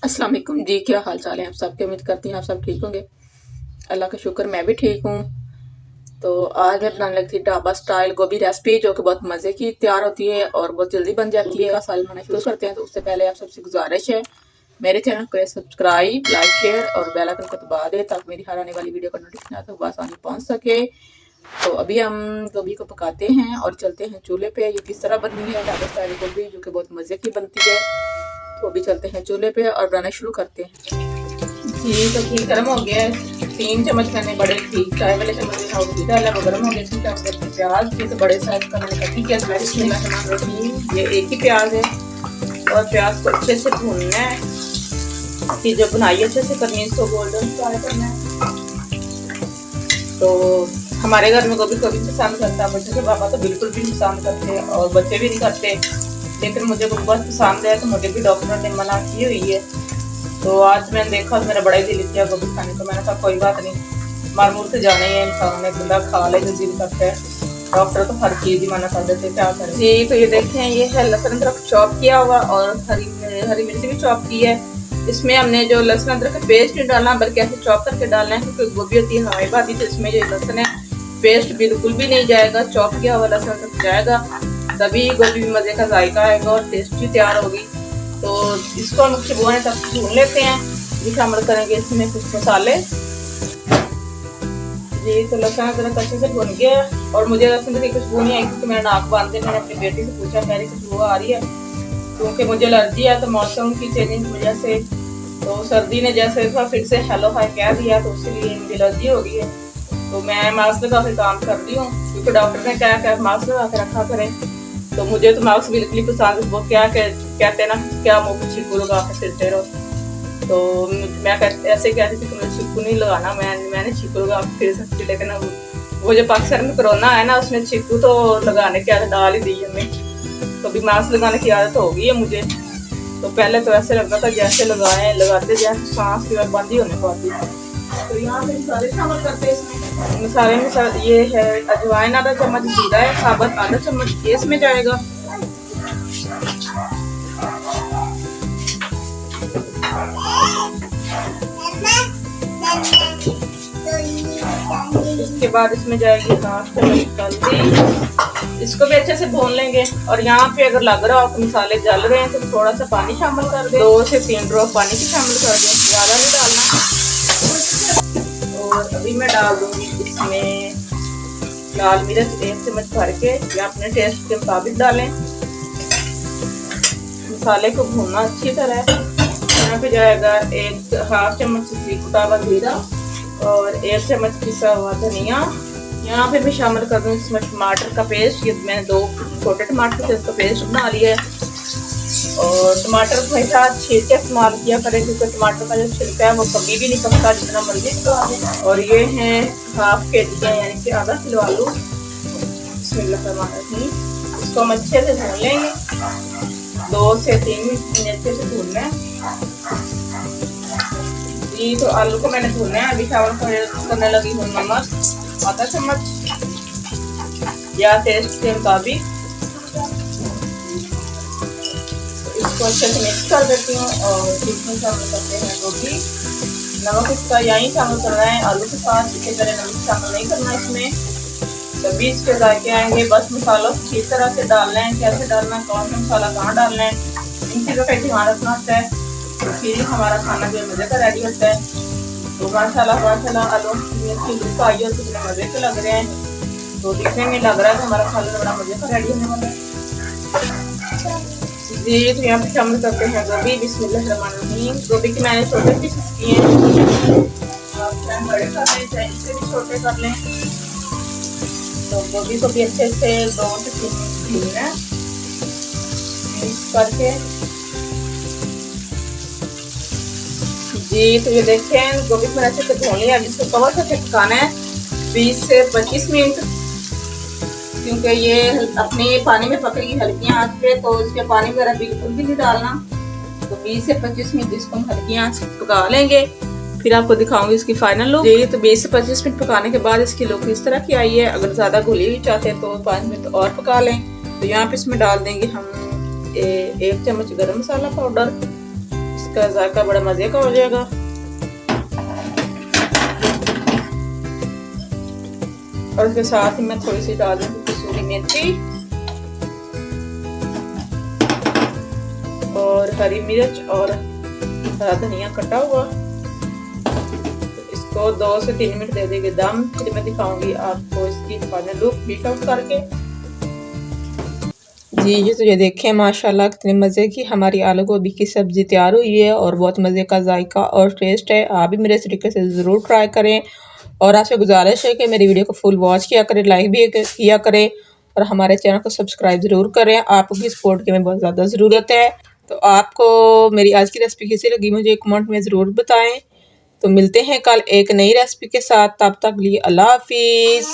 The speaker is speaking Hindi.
अस्सलाम वालेकुम जी, क्या हाल चाल है आप सबके। उम्मीद करती हैं आप सब ठीक होंगे। अल्लाह का शुक्र मैं भी ठीक हूँ। तो आज मैं बनाने लगी थी ढाबा स्टाइल गोभी रेसिपी, जो कि बहुत मज़े की तैयार होती है और बहुत जल्दी बन जाती है। साल बनाना शुरू करते हैं तो उससे पहले आप सबसे गुजारिश है मेरे चैनल को सब्सक्राइब, लाइक, शेयर और बेल आइकन को दबा दें ताकि मेरी हर आने वाली वीडियो का नोटिफिकेशन आपको आसानी पहुँच सके। तो अभी हम गोभी को पकाते हैं और चलते हैं चूल्हे पे। ये किस तरह बनती है ढाबा स्टाइल गोभी, जो कि बहुत मज़े की बनती है। तो अभी चलते हैं चूल्हे पे और बनाना शुरू करते हैं। घी तो घी गर्म हो गया है। 3 चम्मच मैंने बड़े घी चाय वाले चम्मच में घी डाला, वो गर्म हो गया। इसमें करते हैं प्याज, ये तो बड़े साइज का मैंने कटी किया। ये एक ही प्याज है और प्याज को अच्छे से भूनना है कि जो बुनाई अच्छे से करनी है, इसको गोल्डन फ्राई करना है। तो हमारे घर में गोभी कभी पसंद करता है, बच्चों के पापा तो बिल्कुल भी नहीं पसंद करते और बच्चे भी नहीं करते, लेकिन मुझे बहुत पसंद है। तो मुझे भी डॉक्टर ने मना की हुई है। तो आज मैंने देखा मेरा बड़ा ही दिल किया गोभी खाने को। मैंने कहा कोई बात नहीं, मार मुँह से जाना ही है, इंसान ने खुला खा ले जो दिल करता है। डॉक्टर तो हर चीज़ ही मना कर देते, क्या करें जी। तो ये देखें, ये है लहसुन अदरक चॉप किया हुआ और हरी मिर्ची भी चॉप की है। इसमें हमने जो लहसुन अदरक का पेस्ट नहीं डालना, बल्कि ऐसे चॉप करके डालना है, क्योंकि गोभी होती है हमारी भाभी। तो इसमें जो लहसुन है पेस्ट बिल्कुल भी नहीं जाएगा, चॉप किया हुआ लहसुन अदरक जाएगा, तभी गोभी में मज़े का जायका आएगा और टेस्टी तैयार होगी। तो इसको हम खुशबू आने तक भून लेते हैं। ये शामिल करेंगे इसमें कुछ मसाले जी। तो लहसुन अदरक अच्छे से भून गया और मुझे लहसुन की खुशबू नहीं आई, क्योंकि मैंने नाक बांध दिया। मैंने अपनी बेटी से पूछा मेरी खुशबू आ रही है, क्योंकि मुझे एलर्जी है। तो मौसम की चेंजिंग की वजह से, तो सर्दी ने जैसे फिर से हेलो हाय कह दिया, तो इसलिए मुझे एलर्जी हो गई है। तो मैं मास्क लगा के काम कर रही हूँ, क्योंकि डॉक्टर ने कहा मास्क लगा के रखा करें। तो मुझे तो मास्क बिल्कुल पसंद है। वो क्या कहते हैं ना, क्या मुँह पे छिक्कू लगा के फिरते रहो। तो मैं ऐसे कहती थी कि मुझे छिक्कू नहीं लगाना, मैंने छिक्कू लगा के फिर सकती। लेकिन वो जो पाकिस्तान में कोरोना है ना, उसमें छिक्कू तो लगाने की आदत डाल ही दी हमें। तो अभी मास्क लगाने की आदत हो गई है मुझे। तो पहले तो ऐसे लगता था जैसे लगाते जैसे सांस की बंद ही होने पाती। तो यहाँ पे मसाले शामिल करते हैं। इसमें मसाले में ये है अजवाइन आधा चम्मच, जीरा है साबुत आधा चम्मच, ये इसमें जाएगा। इसके बाद इसमें जाएगी 1/2 चम्मच हल्दी। इसको भी अच्छे से भून लेंगे। और यहाँ पे अगर लग रहा हो कि मसाले जल रहे हैं तो थोड़ा सा पानी शामिल कर दें, 2 से 3 ड्रॉप पानी की शामिल कर दें, ज़्यादा नहीं डालना। और अभी मैं डाल दूंगी इसमें लाल मिर्च 1 चम्मच भर के, या अपने टेस्ट के मुताबिक डालें। मसाले को भूनना अच्छी तरह। यहाँ पे जाएगा 1/2 चम्मच कुटा हुआ जीरा और 1 चम्मच पिसा हुआ धनिया। यहाँ पे मैं शामिल कर दूँ इसमें टमाटर का पेस्ट। ये मैंने 2 छोटे टमाटर से इसका पेस्ट बना लिया है। और टमाटर को हमेशा छील के इस्तेमाल किया करें, क्योंकि टमाटर का जो छिलका है वो कभी भी नहीं पकता, जितना मर्जी। और ये है 1/2 kg यानी कि आधा किलो आलू। इसको हम अच्छे से भून लेंगे, 2 से 3 मिनट अच्छे से भूनना है जी। तो आलू को मैंने भूनना है। अभी चावल करने लगी हूँ नमक आधा चम्मच या टेस्ट के मुताबिक। इसको अच्छे से मिक्स कर देती हूँ और इसमें शामिल करते हैं गोभी। नमक इसका यहीं शामिल करना है, आलू के साथ इसी तरह नमक शामिल नहीं करना इसमें, तभी इसके जायके आएंगे। बस मसालों को किस तरह से डालना है, कैसे डालना है, कौन सा मसाला कहाँ डालना है, इन चीज़ों का ध्यान रखना होता है। तो फिर हमारा खाना जो मज़े का रेडी होता है। तो माशाल्लाह आलू की लुक आई हो, कितने मज़े के लग रहे हैं। तो दिखने में लग रहा है कि हमारा खाना बड़ा मज़े का रेडी होने वाला है जी। तो यहाँ पे शामिल करते हैं गोभी। बिस्मिल्लाहिर्रहमानिर्रहीम। गोभी की मैंने छोटे पीसेस किए हैं, आप चाहे बड़े कर लें चाहे इससे भी छोटे कर लें। तो गोभी को भी अच्छे से 2 से 3 मिनट भूनना है मिक्स करके जी। तो ये देखें गोभी मैंने अच्छे से भून लिया। जिसको कवर करके पकाना है 20 से 25 मिनट, क्योंकि ये अपने पानी में पकेगी हल्की आंच पे। तो इसके पानी वगैरह बिल्कुल भी नहीं डालना। तो 20 से 25 मिनट इसको हम हल्की आंच पे पका लेंगे, फिर आपको दिखाऊंगी इसकी फाइनल लुक जी। तो 20 से 25 मिनट पकाने के बाद इसकी लुक इस तरह की आई है। अगर ज़्यादा घुली हुई चाहते हैं तो 5 मिनट और पका लें। तो यहाँ पे इसमें डाल देंगे हम 1 चम्मच गरम मसाला पाउडर, इसका जायका बड़ा मजे का हो जाएगा। और इसके साथ ही मैं थोड़ी सी डाल दूंगी कसूरी मेथी और हरी मिर्च और हरा धनिया कटा हुआ। इसको 2 से 3 मिनट दे देंगे दम। फिर मैं दिखाऊंगी आपको इसकी फाइनल लुक बीट आउट करके। जी तो ये देखें माशाल्लाह कितने मज़े की हमारी आलू गोभी की सब्ज़ी तैयार हुई है और बहुत मज़े का जायका और टेस्ट है। आप भी मेरे तरीके से ज़रूर ट्राई करें और आपसे गुजारिश है कि मेरी वीडियो को फुल वॉच किया करें, लाइक भी किया करें और हमारे चैनल को सब्सक्राइब ज़रूर करें। आपकी सपोर्ट की हमें बहुत ज़्यादा ज़रूरत है। तो आपको मेरी आज की रेसिपी कैसी लगी मुझे कमेंट में ज़रूर बताएं। तो मिलते हैं कल एक नई रेसिपी के साथ। तब तक लिए अल्लाह हाफिज़।